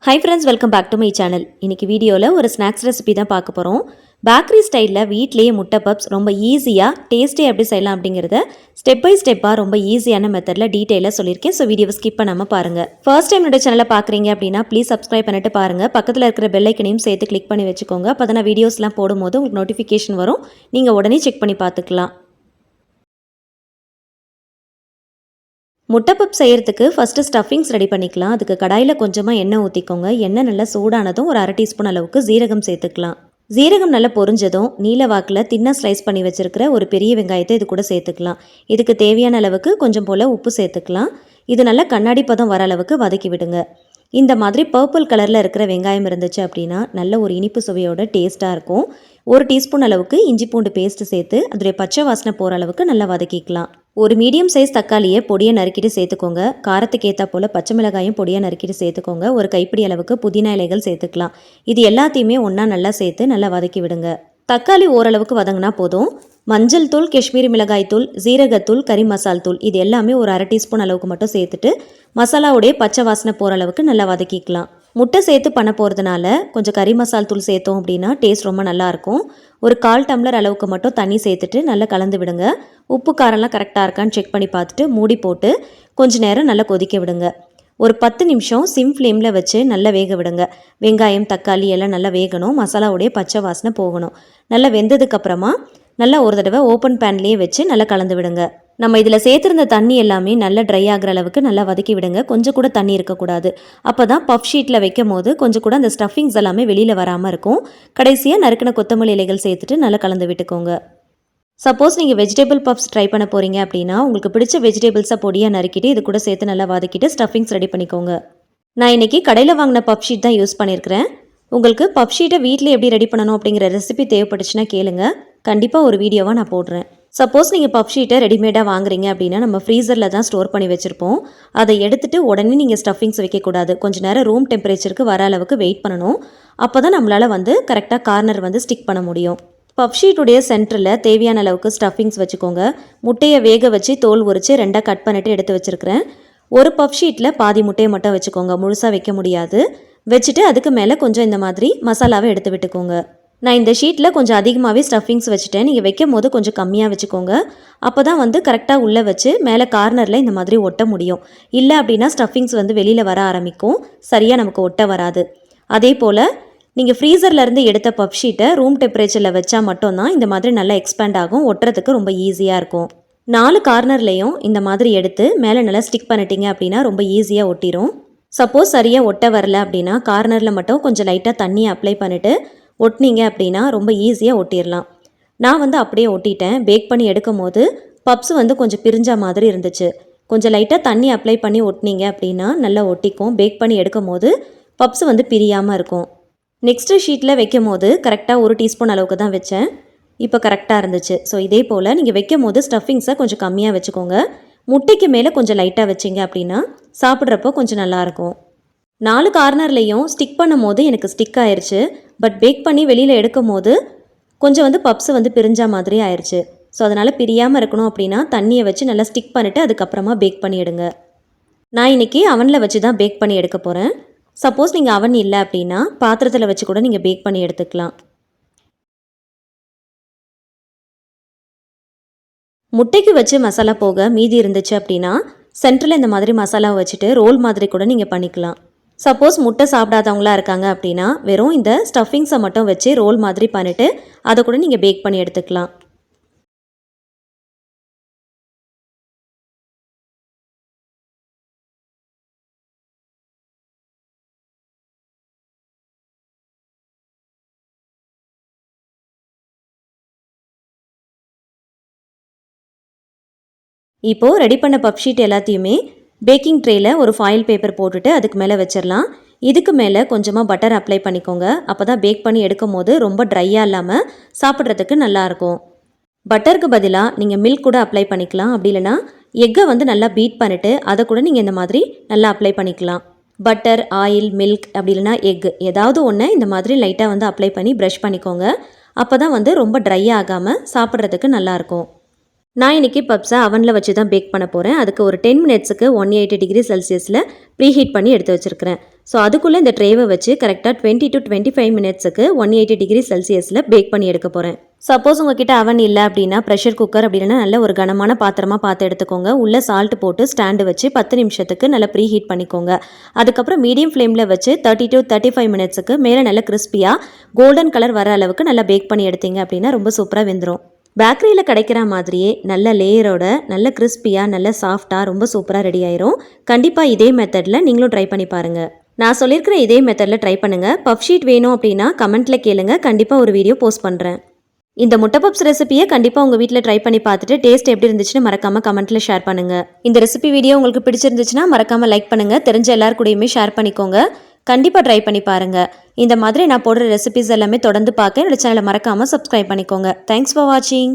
High friends, welcome back to my channel. இன்றைக்கி வீடியோவில் ஒரு ஸ்நாக்ஸ் ரெசிபி தான் பார்க்க போகிறோம். பேக்கரி ஸ்டைலில் வீட்லேயே முட்டை பப்ஸ் ரொம்ப ஈஸியாக டேஸ்ட்டே எப்படி செய்யலாம் அப்படிங்கிறத ஸ்டெப் பை ஸ்டெப்பாக ரொம்ப ஈஸியான மெத்தடில் டீட்டெயிலாக சொல்லியிருக்கேன். ஸோ வீடியோவை ஸ்கிப் பண்ணாமல் பாருங்கள். ஃபர்ஸ்ட் டைம் என்னோட சேனலை பார்க்குறீங்க அப்படின்னா ப்ளீஸ் சப்ஸ்கிரைப் பண்ணிட்டு பாருங்கள். பக்கத்தில் இருக்கிற பெல் ஐக்கனையும் சேர்த்து கிளிக் பண்ணி வச்சுக்கோங்க. அப்போ தான் வீடியோஸ்லாம் போடும்போது உங்களுக்கு நோட்டிஃபிகேஷன் வரும். நீங்கள் உடனே செக் பண்ணி பார்த்துக்கலாம். முட்டை பப் செய்கிறதுக்கு ஃபஸ்ட்டு ஸ்டஃபிங்ஸ் ரெடி பண்ணிக்கலாம். அதுக்கு கடாயில் கொஞ்சமாக எண்ணெய் ஊற்றிக்கோங்க. எண்ணெய் நல்லா சூடானதும் ஒரு 1/2 டீஸ்பூன் அளவுக்கு ஜீரகம் சேர்த்துக்கலாம். ஜீரகம் நல்லா பொரிஞ்சதும் நீல வாக்கில் தின்னாக ஸ்லைஸ் பண்ணி வச்சுருக்கிற ஒரு பெரிய வெங்காயத்தை இது கூட சேர்த்துக்கலாம். இதுக்கு தேவையான அளவுக்கு கொஞ்சம் போல் உப்பு சேர்த்துக்கலாம். இது நல்லா கண்ணாடி பதம் வர அளவுக்கு வதக்கி விடுங்க. இந்த மாதிரி பர்பிள் கலரில் இருக்கிற வெங்காயம் இருந்துச்சு அப்படின்னா நல்ல ஒரு இனிப்பு சுவையோட டேஸ்ட்டாக இருக்கும். 1 டீஸ்பூன் அளவுக்கு இஞ்சி பூண்டு பேஸ்ட்டு சேர்த்து அதோடைய பச்சை வாசனை போகிற அளவுக்கு நல்லா வதக்கிக்கலாம். ஒரு மீடியம் சைஸ் தக்காளியை பொடியை நறுக்கிட்டு சேர்த்துக்கோங்க. காரத்துக்கு ஏற்ற போல் பச்சை மிளகாயும் பொடியை நறுக்கிட்டு சேர்த்துக்கோங்க. ஒரு கைப்பிடி அளவுக்கு புதினா இலைகள் சேர்த்துக்கலாம். இது எல்லாத்தையுமே ஒன்றா நல்லா சேர்த்து நல்லா வதக்கி விடுங்க. தக்காளி ஓரளவுக்கு வதங்கினா போதும். மஞ்சள் தூள், காஷ்மீரி மிளகாய் தூள், ஜீரகத்தூள், கறி மசால் தூள் இது எல்லாமே ஒரு 1/2 டீஸ்பூன் அளவுக்கு மட்டும் சேர்த்துட்டு மசாலாவுடைய பச்சை வாசனை போகிற அளவுக்கு நல்லா வதக்கிக்கலாம். முட்டை சேர்த்து பண்ண போகிறதுனால கொஞ்சம் கறி மசால் தூள் சேர்த்தோம் அப்படின்னா டேஸ்ட் ரொம்ப நல்லாயிருக்கும். ஒரு 1/4 டம்ளர் அளவுக்கு மட்டும் தண்ணி சேர்த்துட்டு நல்லா கலந்து விடுங்க. உப்பு காரம்லாம் கரெக்டாக இருக்கான்னு செக் பண்ணி பார்த்துட்டு மூடி போட்டு கொஞ்சம் நேரம் நல்லா கொதிக்க விடுங்க. ஒரு 10 நிமிஷம் சிம் ஃப்ளேமில் வச்சு நல்லா வேக விடுங்க. வெங்காயம், தக்காளி எல்லாம் நல்லா வேகணும். மசாலாவுடைய பச்சை வாசனை போகணும். நல்லா வெந்ததுக்கப்புறமா நல்லா ஒரு தடவை ஓப்பன் பேன்லேயே வச்சு நல்லா கலந்து விடுங்க. நம்ம இதில் சேர்த்துருந்த தண்ணி எல்லாமே நல்லா ட்ரை ஆகிற அளவுக்கு நல்லா வதக்கி விடுங்க. கொஞ்சம் கூட தண்ணி இருக்கக்கூடாது. அப்போ தான் பஃப் ஷீட்டில் வைக்கும் போது கொஞ்சம் கூட அந்த ஸ்டஃபிங்ஸ் எல்லாமே வெளியில் வராமல் இருக்கும். கடைசியாக நறுக்கின கொத்தமல்லி இலைகள் சேர்த்துட்டு நல்லா கலந்து விட்டுக்கோங்க. சப்போஸ் நீங்கள் வெஜிடபிள் பப்ஸ் ட்ரை பண்ண போகிறீங்க அப்படின்னா உங்களுக்கு பிடிச்ச வெஜிடபிள்ஸை பொடியாக நறுக்கிட்டு இது கூட சேர்த்து நல்லா வதக்கிட்டு ஸ்டஃபிங்ஸ் ரெடி பண்ணிக்கோங்க. நான் இன்றைக்கி கடையில் வாங்கின பப் ஷீட் தான் யூஸ் பண்ணியிருக்கிறேன். உங்களுக்கு பப் ஷீட்டை வீட்டில் எப்படி ரெடி பண்ணணும் அப்படிங்கிற ரெசிபி தேவைப்பட்டுச்சுன்னா கேளுங்க. கண்டிப்பாக ஒரு வீடியோவாக நான் போடுறேன். சப்போஸ் நீங்கள் பப் ஷீட்டை ரெடிமேடாக வாங்குறீங்க அப்படின்னா நம்ம ஃப்ரீசரில் தான் ஸ்டோர் பண்ணி வச்சுருப்போம். அதை எடுத்துகிட்டு உடனே நீங்கள் ஸ்டஃபிங்ஸ் வைக்கக்கூடாது. கொஞ்சம் நேரம் ரூம் டெம்பரேச்சருக்கு வர அளவுக்கு வெயிட் பண்ணணும். அப்போ தான் நம்மளால் கரெக்டாக கார்னர் ஸ்டிக் பண்ண முடியும். பப் ஷீட்டுடைய சென்டரில் தேவையான அளவுக்கு ஸ்டஃபிங்ஸ் வச்சுக்கோங்க. முட்டையை வேக வச்சு தோல் உரித்து 2ஆக கட் பண்ணிவிட்டு எடுத்து வச்சுருக்கிறேன். ஒரு பப் ஷீட்டில் பாதி முட்டையை மட்டும் வச்சுக்கோங்க. முழுசாக வைக்க முடியாது. வச்சுட்டு அதுக்கு மேலே கொஞ்சம் இந்த மாதிரி மசாலாவை எடுத்து விட்டுக்கோங்க. நான் இந்த ஷீட்டில் கொஞ்சம் அதிகமாகவே ஸ்டஃபிங்ஸ் வச்சுட்டேன். நீங்கள் வைக்கும் போது கொஞ்சம் கம்மியாக வச்சுக்கோங்க. அப்போ தான் கரெக்டாக உள்ளே வச்சு மேலே கார்னரில் இந்த மாதிரி ஒட்ட முடியும். இல்லை அப்படின்னா ஸ்டஃபிங்ஸ் வெளியில் வர ஆரம்பிக்கும். சரியாக நமக்கு ஒட்ட வராது. அதே போல் நீங்கள் ஃப்ரீசர்லேருந்து எடுத்த பப் ஷீட்டை ரூம் டெம்பரேச்சரில் வச்சா மட்டும்தான் இந்த மாதிரி நல்லா எக்ஸ்பேண்ட் ஆகும். ஒட்டுறதுக்கு ரொம்ப ஈஸியாக இருக்கும். 4 கார்னர்லேயும் இந்த மாதிரி எடுத்து மேலே நல்லா ஸ்டிக் பண்ணிட்டீங்க அப்படின்னா ரொம்ப ஈஸியாக ஒட்டிடும். சப்போஸ் சரியாக ஒட்ட வரல அப்படின்னா கார்னரில் மட்டும் கொஞ்சம் லைட்டாக தண்ணியை அப்ளை பண்ணிவிட்டு ஒட்டினீங்க அப்படின்னா ரொம்ப ஈஸியாக ஒட்டிடலாம். நான் அப்படியே ஒட்டிட்டேன். பேக் பண்ணி எடுக்கும் போது பப்ஸ் கொஞ்சம் பிரிஞ்ச மாதிரி இருந்துச்சு. கொஞ்சம் லைட்டாக தண்ணி அப்ளை பண்ணி ஒட்டினீங்க அப்படின்னா நல்லா ஒட்டிக்கும். பேக் பண்ணி எடுக்கும் போது பப்ஸ் பிரியாமல் இருக்கும். நெக்ஸ்ட்டு ஷீட்டில் வைக்கும் போது கரெக்டாக 1 டீஸ்பூன் அளவுக்கு தான் வச்சேன். இப்போ கரெக்டாக இருந்துச்சு. ஸோ இதே போல் நீங்கள் வைக்கும் போது ஸ்டஃபிங்ஸை கொஞ்சம் கம்மியாக வச்சுக்கோங்க. முட்டைக்கு மேலே கொஞ்சம் லைட்டாக வச்சிங்க அப்படின்னா சாப்பிட்றப்போ கொஞ்சம் நல்லாயிருக்கும். 4 கார்னர்லேயும் ஸ்டிக் பண்ணும் போது எனக்கு ஸ்டிக் ஆயிடுச்சு. பட் பேக் பண்ணி வெளியில் எடுக்கும் போது கொஞ்சம் பப்ஸ் பிரிஞ்ச மாதிரி ஆயிடுச்சு. ஸோ அதனால் பிரியாமல் இருக்கணும் அப்படின்னா தண்ணியை வச்சு நல்லா ஸ்டிக் பண்ணிவிட்டு அதுக்கப்புறமா பேக் பண்ணி எடுங்க. நான் இன்றைக்கி அவனில் வச்சு தான் பேக் பண்ணி எடுக்க போகிறேன். சப்போஸ் நீங்கள் அவன் இல்லை அப்படின்னா பாத்திரத்தில் வச்சு கூட நீங்கள் பேக் பண்ணி எடுத்துக்கலாம். முட்டைக்கு வச்சு மசாலா போக மீதி இருந்துச்சு அப்படின்னா சென்டரில் இந்த மாதிரி மசாலாவை வச்சுட்டு ரோல் மாதிரி கூட நீங்கள் பண்ணிக்கலாம். சப்போஸ் முட்டை சாப்பிடாதவங்களா இருக்காங்க அப்படின்னா வெறும் இந்த ஸ்டஃபிங்ஸை மட்டும் வச்சு ரோல் மாதிரி பண்ணிவிட்டு அதை கூட நீங்கள் பேக் பண்ணி எடுத்துக்கலாம். இப்போது ரெடி பண்ண பப் ஷீட் எல்லாத்தையுமே பேக்கிங் ட்ரேயில் ஒரு ஃபாயில் பேப்பர் போட்டுட்டு அதுக்கு மேலே வச்சிடலாம். இதுக்கு மேலே கொஞ்சமாக பட்டர் அப்ளை பண்ணிக்கோங்க. அப்போ தான் பேக் பண்ணி எடுக்கும் போது ரொம்ப ட்ரையாக இல்லாமல் சாப்பிட்றதுக்கு நல்லாயிருக்கும். பட்டருக்கு பதிலாக நீங்கள் மில்க் கூட அப்ளை பண்ணிக்கலாம். அப்படி இல்லைனா எக்கை நல்லா பீட் பண்ணிவிட்டு அதை கூட நீங்கள் இந்த மாதிரி நல்லா அப்ளை பண்ணிக்கலாம். பட்டர், ஆயில், மில்க் அப்படி இல்லைனா எக் ஏதாவது ஒன்று இந்த மாதிரி லைட்டாக அப்ளை பண்ணி ப்ரஷ் பண்ணிக்கோங்க. அப்போ தான் ரொம்ப ட்ரை ஆகாமல் சாப்பிட்றதுக்கு நல்லாயிருக்கும். நான் இன்றைக்கி பப்ஸை அவனில் வச்சு தான் பேக் பண்ண போகிறேன். அதுக்கு ஒரு 10 மினிட்ஸுக்கு 180 டிகிரி செல்சியஸில் ப்ரீஹீட் பண்ணி எடுத்து வச்சுருக்கிறேன். ஸோ அதுக்குள்ளே இந்த ட்ரேவை வச்சு கரெக்டாக 20 to 25 மினிட்ஸுக்கு 180 டிகிரி செல்சியஸில் பேக் பண்ணி எடுக்க போகிறேன். சப்போஸ் உங்ககிட்ட அவன் இல்லை அப்படின்னா ப்ரெஷர் குக்கர் அப்படின்னா நல்ல ஒரு கனமான பாத்திரமாக பார்த்து எடுத்துக்கோங்க. உள்ளே சால்ட் போட்டு ஸ்டாண்டு வச்சு 10 நிமிஷத்துக்கு நல்லா ப்ரீஹீட் பண்ணிக்கோங்க. அதுக்கப்புறம் மீடியம் ஃப்ளேமில் வச்சு 30 to 35 மினிட்ஸுக்கு மேலே நல்லா கிறிஸ்பியாக கோல்டன் கலர் வர அளவுக்கு நல்லா பேக் பண்ணி எடுத்தீங்க அப்படின்னா ரொம்ப சூப்பராக வெந்துடும். பேக்கரியில் கிடைக்கிற மாதிரியே நல்ல லேயரோட நல்ல கிறிஸ்பியாக நல்ல சாஃப்டாக ரொம்ப சூப்பராக ரெடி ஆயிரும். கண்டிப்பாக இதே மெத்தடில் நீங்களும் ட்ரை பண்ணி பாருங்கள். நான் சொல்லியிருக்கிற இதே மெத்தடில் ட்ரை பண்ணுங்கள். பஃப் ஷீட் வேணும் அப்படின்னா கமெண்ட்டில் கேளுங்க, கண்டிப்பாக ஒரு வீடியோ போஸ்ட் பண்ணுறேன். இந்த முட்டை பப்ஸ் ரெசிபியை கண்டிப்பாக உங்கள் வீட்டில் ட்ரை பண்ணி பார்த்துட்டு டேஸ்ட் எப்படி இருந்துச்சுன்னு மறக்காமல் கமெண்ட்டில் ஷேர் பண்ணுங்கள். இந்த ரெசிபி வீடியோ உங்களுக்கு பிடிச்சிருந்துச்சுன்னா மறக்காமல் லைக் பண்ணுங்கள். தெரிஞ்ச எல்லாரு கூடயுமே ஷேர் பண்ணிக்கோங்க. கண்டிப்பாக ட்ரை பண்ணி பாருங்கள். இந்த மாதிரி நான் போடுற ரெசிபிஸ் எல்லாமே தொடர்ந்து பார்க்க என்னோட சேனலை மறக்காமல் சப்ஸ்கிரைப் பண்ணிக்கோங்க. தேங்க்ஸ் ஃபார் வாட்சிங்.